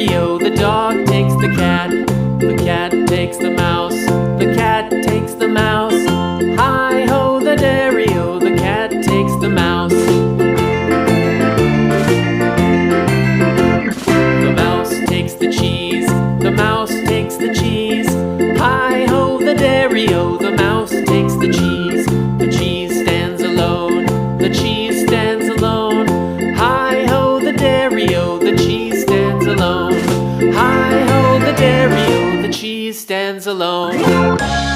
dairy-o, the dog takes the cat takes the mouse, the cat takes the mouse. Hi-ho, the dairy-o, the cat takes the mouse. The mouse takes the cheese, the mouse takes the cheese. Hi-ho, the dairy-o, the mouse takes the cheese. The cheese stands alone, the cheese stands alone. Hi-ho, the dairy-o, the cheese stands alone. Hi-ho, the dairy-o, the cheese stands alone.